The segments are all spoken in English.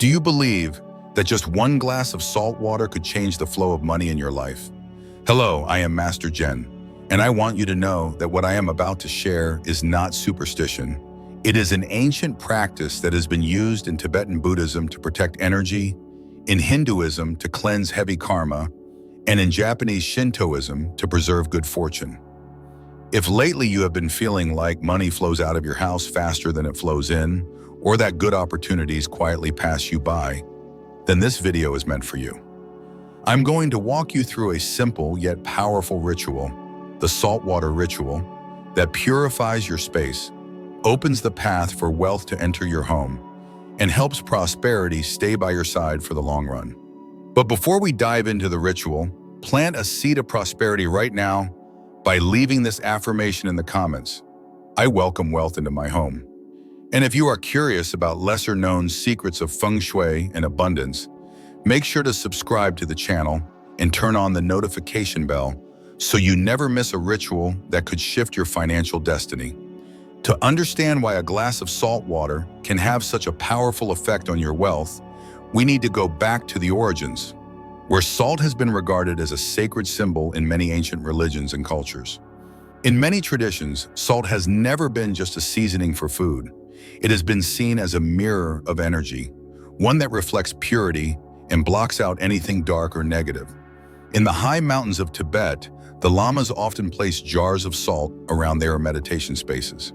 Do you believe that just one glass of salt water could change the flow of money in your life? Hello, I am Master Zhen, and I want you to know that what I am about to share is not superstition. It is an ancient practice that has been used in Tibetan Buddhism to protect energy, in Hinduism to cleanse heavy karma, and in Japanese Shintoism to preserve good fortune. If lately you have been feeling like money flows out of your house faster than it flows in, or that good opportunities quietly pass you by, then this video is meant for you. I'm going to walk you through a simple yet powerful ritual, the saltwater ritual, that purifies your space, opens the path for wealth to enter your home, and helps prosperity stay by your side for the long run. But before we dive into the ritual, plant a seed of prosperity right now by leaving this affirmation in the comments. I welcome wealth into my home. And if you are curious about lesser-known secrets of Feng Shui and abundance, make sure to subscribe to the channel and turn on the notification bell so you never miss a ritual that could shift your financial destiny. To understand why a glass of salt water can have such a powerful effect on your wealth, we need to go back to the origins, where salt has been regarded as a sacred symbol in many ancient religions and cultures. In many traditions, salt has never been just a seasoning for food. It has been seen as a mirror of energy, one that reflects purity and blocks out anything dark or negative. In the high mountains of Tibet, the lamas often place jars of salt around their meditation spaces.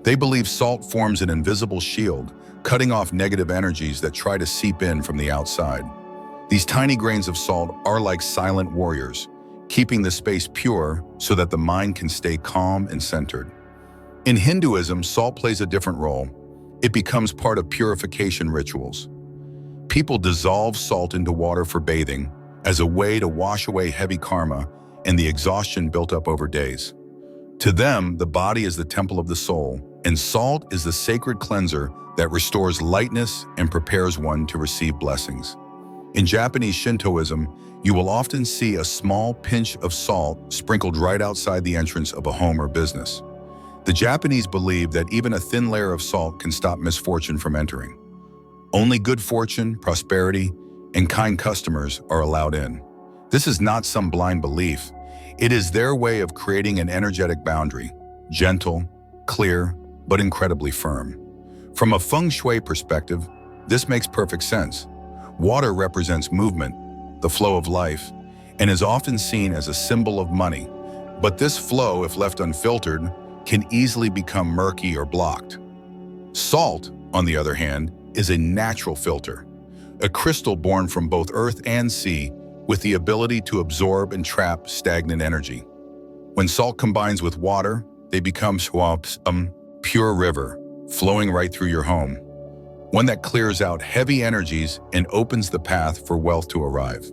They believe salt forms an invisible shield, cutting off negative energies that try to seep in from the outside. These tiny grains of salt are like silent warriors, keeping the space pure so that the mind can stay calm and centered. In Hinduism, salt plays a different role. It becomes part of purification rituals. People dissolve salt into water for bathing as a way to wash away heavy karma and the exhaustion built up over days. To them, the body is the temple of the soul, and salt is the sacred cleanser that restores lightness and prepares one to receive blessings. In Japanese Shintoism, you will often see a small pinch of salt sprinkled right outside the entrance of a home or business. The Japanese believe that even a thin layer of salt can stop misfortune from entering. Only good fortune, prosperity, and kind customers are allowed in. This is not some blind belief. It is their way of creating an energetic boundary, gentle, clear, but incredibly firm. From a Feng Shui perspective, this makes perfect sense. Water represents movement, the flow of life, and is often seen as a symbol of money. But this flow, if left unfiltered, can easily become murky or blocked. Salt, on the other hand, is a natural filter, a crystal born from both earth and sea with the ability to absorb and trap stagnant energy. When salt combines with water, they become a pure river, flowing right through your home, one that clears out heavy energies and opens the path for wealth to arrive.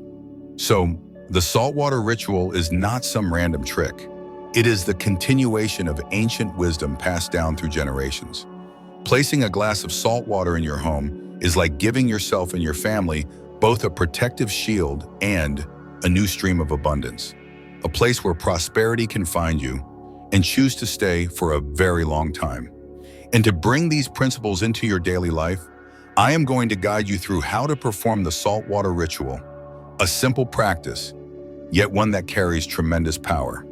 So, the saltwater ritual is not some random trick. It is the continuation of ancient wisdom passed down through generations. Placing a glass of salt water in your home is like giving yourself and your family both a protective shield and a new stream of abundance, a place where prosperity can find you and choose to stay for a very long time. And to bring these principles into your daily life, I am going to guide you through how to perform the saltwater ritual, a simple practice, yet one that carries tremendous power.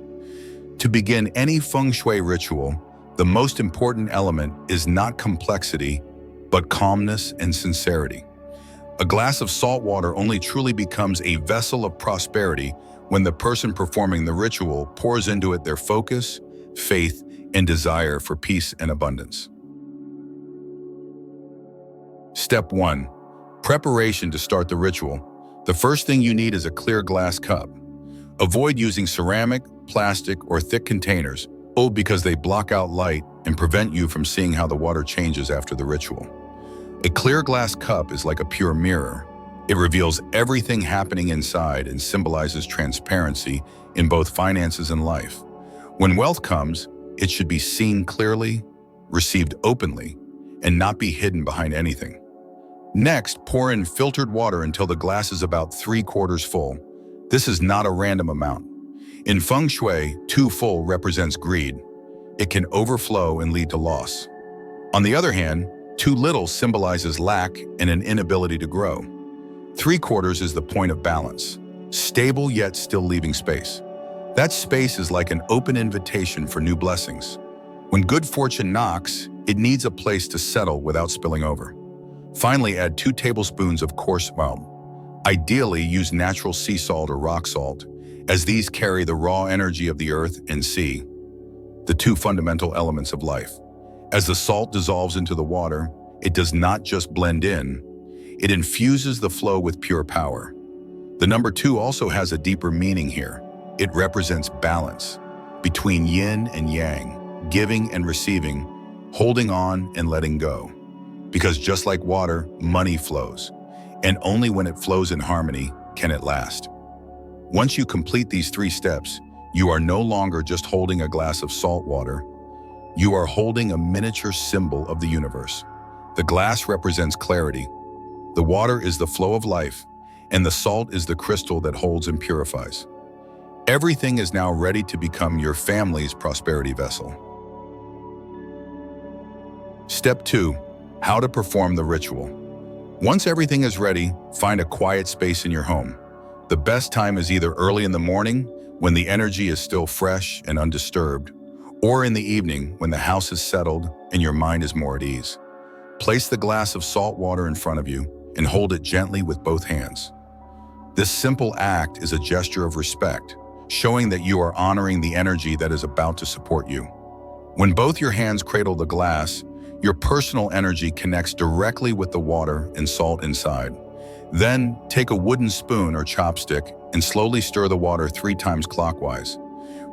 To begin any Feng Shui ritual, the most important element is not complexity, but calmness and sincerity. A glass of salt water only truly becomes a vessel of prosperity when the person performing the ritual pours into it their focus, faith, and desire for peace and abundance. Step 1. Preparation to start the ritual. The first thing you need is a clear glass cup. Avoid using ceramic, plastic, or thick containers, both because they block out light and prevent you from seeing how the water changes after the ritual. A clear glass cup is like a pure mirror. It reveals everything happening inside and symbolizes transparency in both finances and life. When wealth comes, it should be seen clearly, received openly, and not be hidden behind anything. Next, pour in filtered water until the glass is about 3/4 full. This is not a random amount. In Feng Shui, too full represents greed. It can overflow and lead to loss. On the other hand, Too little symbolizes lack and an inability to grow. 3/4 is the point of balance, stable yet still leaving space. That space is like an open invitation for new blessings. When good fortune knocks, it needs a place to settle without spilling over. Finally, add 2 tablespoons of coarse salt. Ideally, use natural sea salt or rock salt, as these carry the raw energy of the earth and sea, the 2 fundamental elements of life. As the salt dissolves into the water, it does not just blend in, it infuses the flow with pure power. The number 2 also has a deeper meaning here. It represents balance between yin and yang, giving and receiving, holding on and letting go. Because just like water, money flows, and only when it flows in harmony can it last. Once you complete these 3 steps, you are no longer just holding a glass of salt water. You are holding a miniature symbol of the universe. The glass represents clarity. The water is the flow of life, and the salt is the crystal that holds and purifies. Everything is now ready to become your family's prosperity vessel. Step 2. How to perform the ritual. Once everything is ready, find a quiet space in your home. The best time is either early in the morning, when the energy is still fresh and undisturbed, or in the evening when the house is settled and your mind is more at ease. Place the glass of salt water in front of you and hold it gently with both hands. This simple act is a gesture of respect, showing that you are honoring the energy that is about to support you. When both your hands cradle the glass, your personal energy connects directly with the water and salt inside. Then, take a wooden spoon or chopstick and slowly stir the water 3 times clockwise.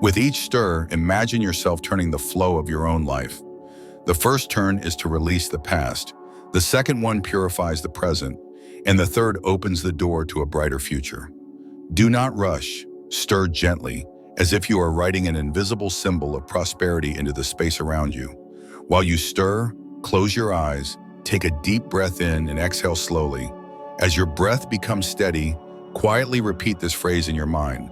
With each stir, imagine yourself turning the flow of your own life. The first turn is to release the past, the second one purifies the present, and the third opens the door to a brighter future. Do not rush, stir gently, as if you are writing an invisible symbol of prosperity into the space around you. While you stir, close your eyes, take a deep breath in and exhale slowly. As your breath becomes steady, quietly repeat this phrase in your mind.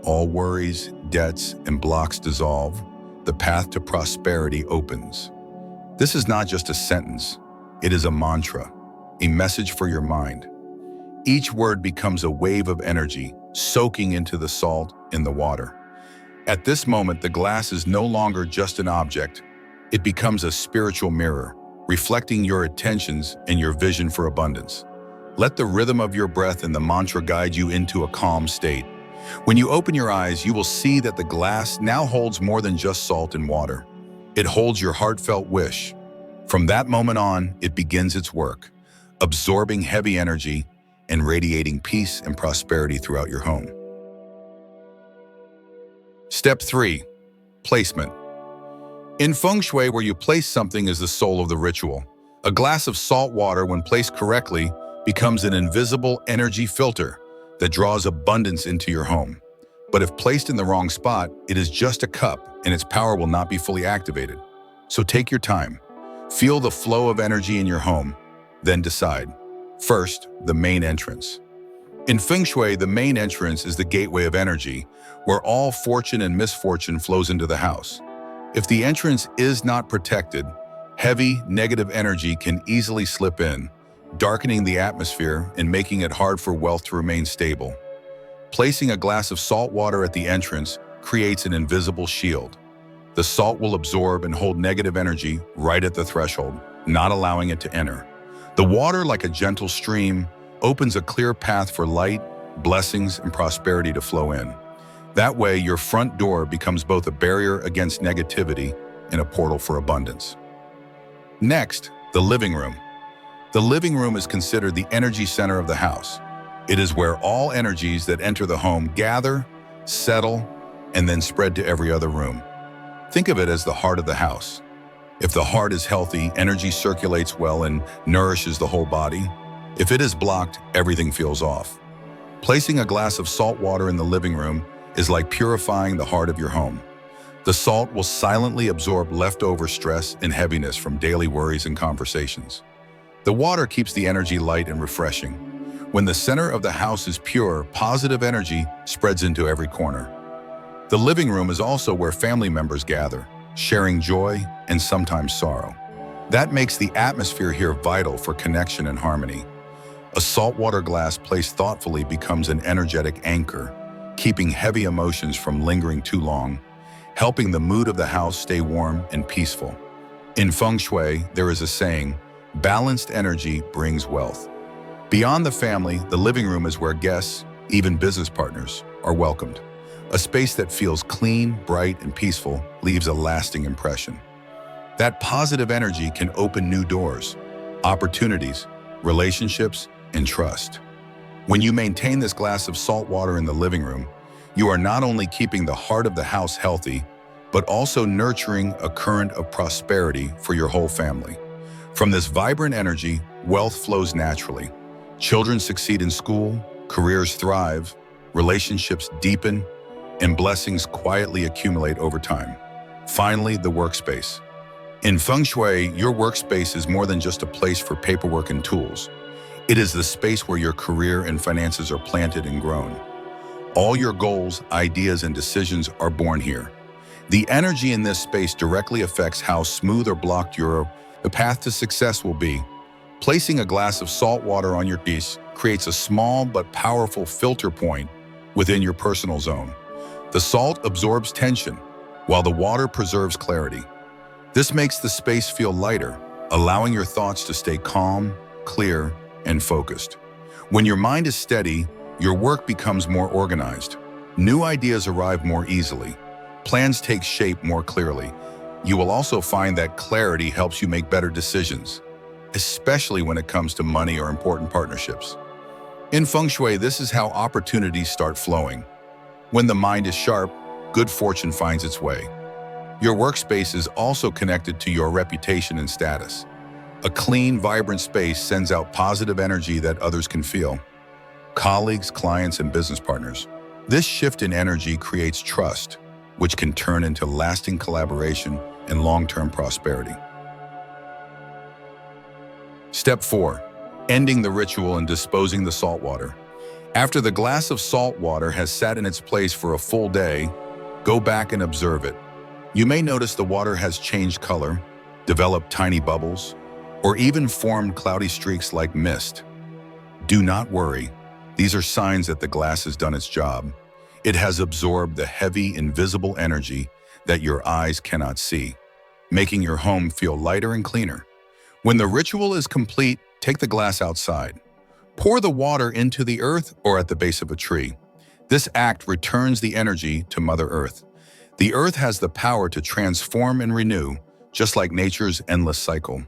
All worries, debts, and blocks dissolve. The path to prosperity opens. This is not just a sentence. It is a mantra, a message for your mind. Each word becomes a wave of energy, soaking into the salt in the water. At this moment, the glass is no longer just an object. It becomes a spiritual mirror, reflecting your intentions and your vision for abundance. Let the rhythm of your breath and the mantra guide you into a calm state. When you open your eyes, you will see that the glass now holds more than just salt and water. It holds your heartfelt wish. From that moment on, it begins its work, absorbing heavy energy and radiating peace and prosperity throughout your home. Step 3. Placement. In Feng Shui, where you place something is the soul of the ritual. A glass of salt water, when placed correctly, becomes an invisible energy filter that draws abundance into your home. But if placed in the wrong spot, it is just a cup and its power will not be fully activated. So take your time. Feel the flow of energy in your home, then decide. First, the main entrance. In Feng Shui, the main entrance is the gateway of energy, where all fortune and misfortune flows into the house. If the entrance is not protected, heavy, negative energy can easily slip in, darkening the atmosphere and making it hard for wealth to remain stable. Placing a glass of salt water at the entrance creates an invisible shield. The salt will absorb and hold negative energy right at the threshold, not allowing it to enter. The water, like a gentle stream, opens a clear path for light, blessings, and prosperity to flow in. That way, your front door becomes both a barrier against negativity and a portal for abundance. Next, the living room. The living room is considered the energy center of the house. It is where all energies that enter the home gather, settle, and then spread to every other room. Think of it as the heart of the house. If the heart is healthy, energy circulates well and nourishes the whole body. If it is blocked, everything feels off. Placing a glass of salt water in the living room is like purifying the heart of your home. The salt will silently absorb leftover stress and heaviness from daily worries and conversations. The water keeps the energy light and refreshing. When the center of the house is pure, positive energy spreads into every corner. The living room is also where family members gather, sharing joy and sometimes sorrow. That makes the atmosphere here vital for connection and harmony. A saltwater glass placed thoughtfully becomes an energetic anchor, keeping heavy emotions from lingering too long, helping the mood of the house stay warm and peaceful. In Feng Shui, there is a saying, balanced energy brings wealth. Beyond the family, the living room is where guests, even business partners, are welcomed. A space that feels clean, bright, and peaceful leaves a lasting impression. That positive energy can open new doors, opportunities, relationships, and trust. When you maintain this glass of salt water in the living room, you are not only keeping the heart of the house healthy, but also nurturing a current of prosperity for your whole family. From this vibrant energy, wealth flows naturally. Children succeed in school, careers thrive, relationships deepen, and blessings quietly accumulate over time. Finally, the workspace. In Feng Shui, your workspace is more than just a place for paperwork and tools. It is the space where your career and finances are planted and grown. All your goals, ideas, and decisions are born here. The energy in this space directly affects how smooth or blocked the path to success will be. Placing a glass of salt water on your piece creates a small but powerful filter point within your personal zone. The salt absorbs tension, while the water preserves clarity. This makes the space feel lighter, allowing your thoughts to stay calm, clear, and focused. When your mind is steady, your work becomes more organized. New ideas arrive more easily. Plans take shape more clearly. You will also find that clarity helps you make better decisions, especially when it comes to money or important partnerships. In Feng Shui, this is how opportunities start flowing. When the mind is sharp, good fortune finds its way. Your workspace is also connected to your reputation and status. A clean, vibrant space sends out positive energy that others can feel. Colleagues, clients, and business partners. This shift in energy creates trust, which can turn into lasting collaboration and long-term prosperity. Step 4. Ending the ritual and disposing the salt water. After the glass of salt water has sat in its place for a full day, go back and observe it. You may notice the water has changed color, developed tiny bubbles, or even formed cloudy streaks like mist. Do not worry. These are signs that the glass has done its job. It has absorbed the heavy, invisible energy that your eyes cannot see, making your home feel lighter and cleaner. When the ritual is complete, take the glass outside. Pour the water into the earth or at the base of a tree. This act returns the energy to Mother Earth. The earth has the power to transform and renew, just like nature's endless cycle.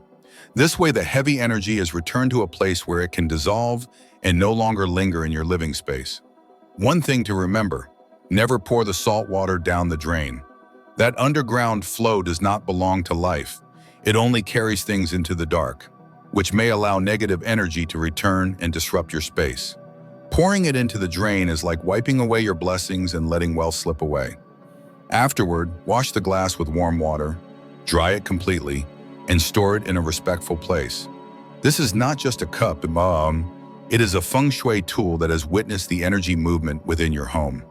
This way, the heavy energy is returned to a place where it can dissolve and no longer linger in your living space. One thing to remember, never pour the salt water down the drain. That underground flow does not belong to life. It only carries things into the dark, which may allow negative energy to return and disrupt your space. Pouring it into the drain is like wiping away your blessings and letting wealth slip away. Afterward, wash the glass with warm water, dry it completely, and store it in a respectful place. This is not just a cup, it is a Feng Shui tool that has witnessed the energy movement within your home.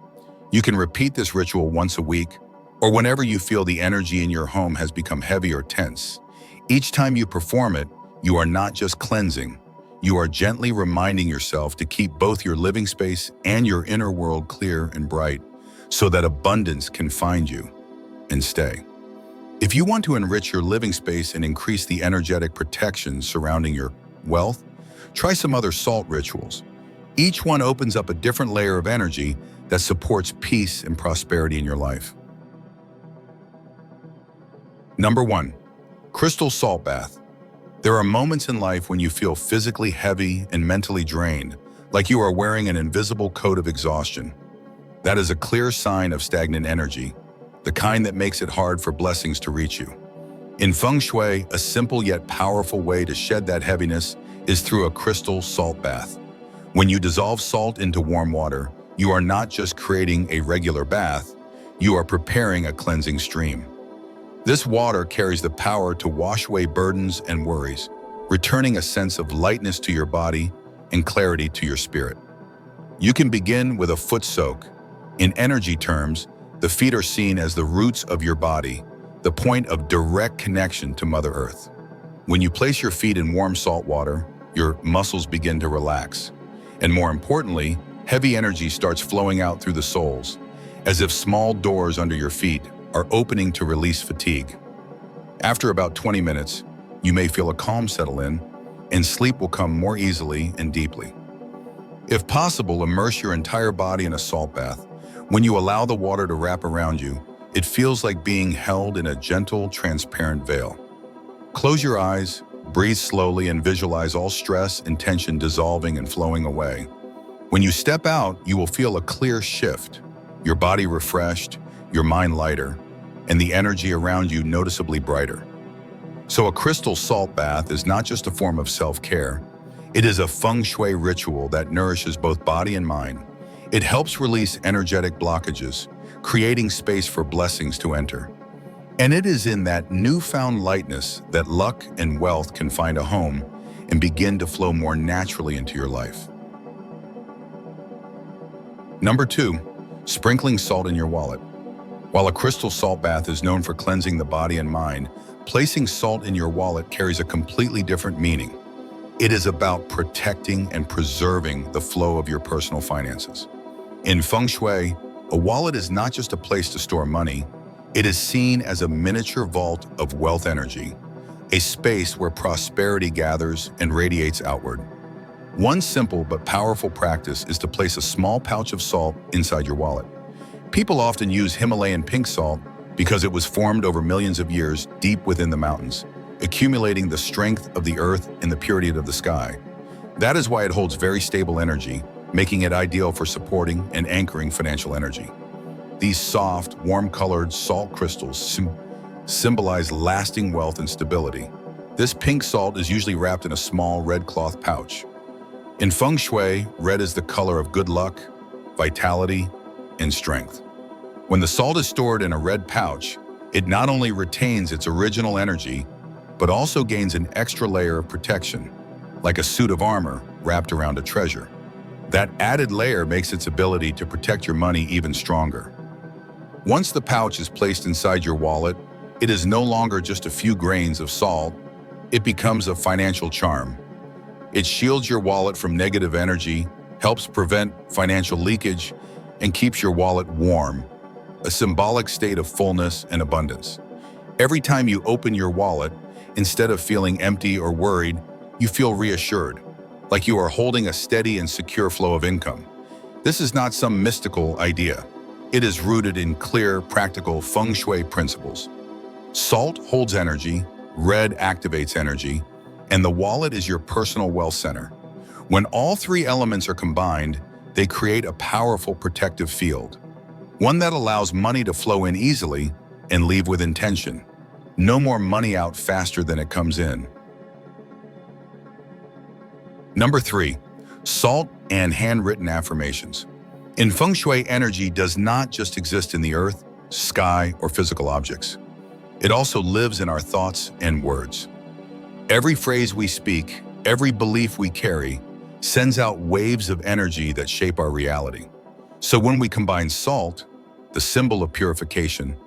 You can repeat this ritual once a week, or whenever you feel the energy in your home has become heavy or tense. Each time you perform it, you are not just cleansing, you are gently reminding yourself to keep both your living space and your inner world clear and bright, so that abundance can find you and stay. If you want to enrich your living space and increase the energetic protection surrounding your wealth, try some other salt rituals. Each one opens up a different layer of energy that supports peace and prosperity in your life. Number 1. Crystal salt bath. There are moments in life when you feel physically heavy and mentally drained, like you are wearing an invisible coat of exhaustion. That is a clear sign of stagnant energy, the kind that makes it hard for blessings to reach you. In Feng Shui, a simple yet powerful way to shed that heaviness is through a crystal salt bath. When you dissolve salt into warm water, you are not just creating a regular bath, you are preparing a cleansing stream. This water carries the power to wash away burdens and worries, returning a sense of lightness to your body and clarity to your spirit. You can begin with a foot soak. In energy terms, the feet are seen as the roots of your body, the point of direct connection to Mother Earth. When you place your feet in warm salt water, your muscles begin to relax. And more importantly, heavy energy starts flowing out through the soles, as if small doors under your feet are opening to release fatigue. After about 20 minutes, you may feel a calm settle in, and sleep will come more easily and deeply. If possible, immerse your entire body in a salt bath. When you allow the water to wrap around you, it feels like being held in a gentle, transparent veil. Close your eyes, breathe slowly, and visualize all stress and tension dissolving and flowing away. When you step out, you will feel a clear shift, your body refreshed, your mind lighter, and the energy around you noticeably brighter. So a crystal salt bath is not just a form of self-care. It is a Feng Shui ritual that nourishes both body and mind. It helps release energetic blockages, creating space for blessings to enter. And it is in that newfound lightness that luck and wealth can find a home and begin to flow more naturally into your life. Number 2, sprinkling salt in your wallet. While a crystal salt bath is known for cleansing the body and mind, placing salt in your wallet carries a completely different meaning. It is about protecting and preserving the flow of your personal finances. In Feng Shui, a wallet is not just a place to store money. It is seen as a miniature vault of wealth energy, a space where prosperity gathers and radiates outward. One simple but powerful practice is to place a small pouch of salt inside your wallet. People often use Himalayan pink salt because it was formed over millions of years deep within the mountains, accumulating the strength of the earth and the purity of the sky. That is why it holds very stable energy, making it ideal for supporting and anchoring financial energy. These soft, warm-colored salt crystals symbolize lasting wealth and stability. This pink salt is usually wrapped in a small red cloth pouch. In Feng Shui, red is the color of good luck, vitality, and strength. When the salt is stored in a red pouch, it not only retains its original energy, but also gains an extra layer of protection, like a suit of armor wrapped around a treasure. That added layer makes its ability to protect your money even stronger. Once the pouch is placed inside your wallet, it is no longer just a few grains of salt. It becomes a financial charm. It shields your wallet from negative energy, helps prevent financial leakage, and keeps your wallet warm, a symbolic state of fullness and abundance. Every time you open your wallet, instead of feeling empty or worried, you feel reassured, like you are holding a steady and secure flow of income. This is not some mystical idea. It is rooted in clear, practical Feng Shui principles. Salt holds energy, red activates energy, and the wallet is your personal wealth center. When all three elements are combined, they create a powerful protective field, one that allows money to flow in easily and leave with intention. No more money out faster than it comes in. Number 3, salt and handwritten affirmations. In Feng Shui, energy does not just exist in the earth, sky, or physical objects. It also lives in our thoughts and words. Every phrase we speak, every belief we carry, sends out waves of energy that shape our reality. So when we combine salt, the symbol of purification,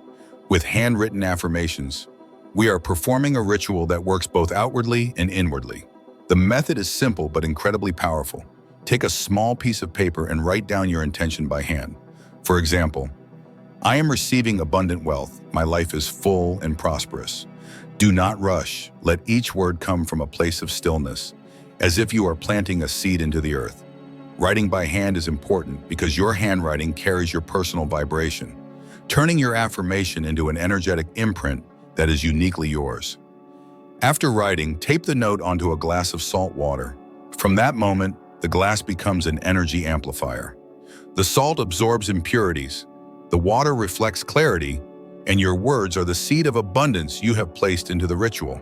with handwritten affirmations, we are performing a ritual that works both outwardly and inwardly. The method is simple but incredibly powerful. Take a small piece of paper and write down your intention by hand. For example, I am receiving abundant wealth. My life is full and prosperous. Do not rush. Let each word come from a place of stillness, as if you are planting a seed into the earth. Writing by hand is important because your handwriting carries your personal vibration, turning your affirmation into an energetic imprint that is uniquely yours. After writing, tape the note onto a glass of salt water. From that moment, the glass becomes an energy amplifier. The salt absorbs impurities, the water reflects clarity, and your words are the seed of abundance you have placed into the ritual.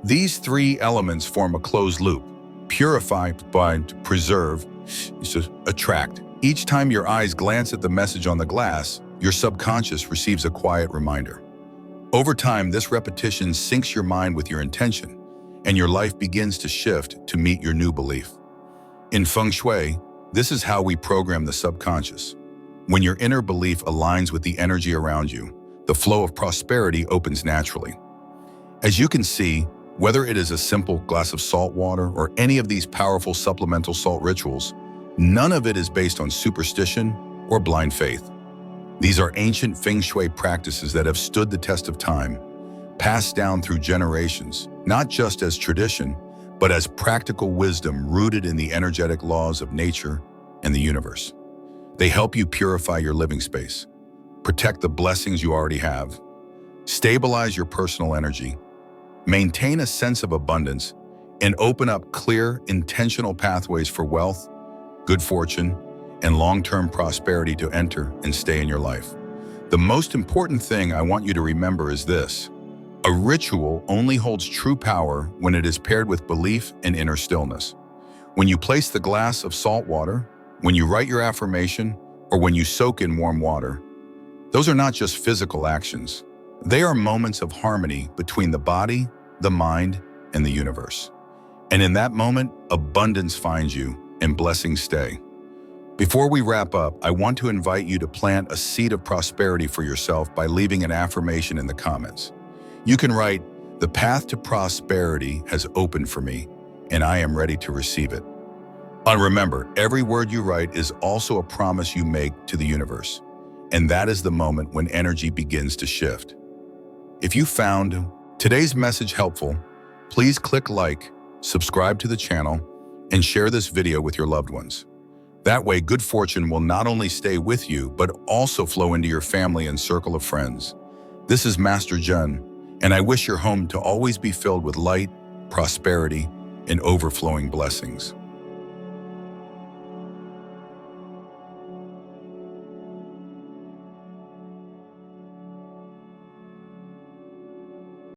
These three elements form a closed loop: purify, bind, preserve, attract. Each time your eyes glance at the message on the glass, your subconscious receives a quiet reminder. Over time, this repetition syncs your mind with your intention, and your life begins to shift to meet your new belief. In Feng Shui, this is how we program the subconscious. When your inner belief aligns with the energy around you, the flow of prosperity opens naturally. As you can see, Whether it is a simple glass of salt water or any of these powerful supplemental salt rituals, none of it is based on superstition or blind faith. These are ancient Feng Shui practices that have stood the test of time, passed down through generations, not just as tradition, but as practical wisdom rooted in the energetic laws of nature and the universe. They help you purify your living space, protect the blessings you already have, stabilize your personal energy, maintain a sense of abundance, and open up clear, intentional pathways for wealth, good fortune, and long-term prosperity to enter and stay in your life. The most important thing I want you to remember is this: a ritual only holds true power when it is paired with belief and inner stillness. When you place the glass of salt water, when you write your affirmation, or when you soak in warm water, those are not just physical actions. They are moments of harmony between the body, the mind, and the universe. And in that moment, abundance finds you and blessings stay. Before we wrap up, I want to invite you to plant a seed of prosperity for yourself by leaving an affirmation in the comments. You can write, "The path to prosperity has opened for me, and I am ready to receive it." And remember, every word you write is also a promise you make to the universe. And that is the moment when energy begins to shift. If you found today's message helpful, please click like, subscribe to the channel, and share this video with your loved ones. That way, good fortune will not only stay with you, but also flow into your family and circle of friends. This is Master Zhen, and I wish your home to always be filled with light, prosperity, and overflowing blessings.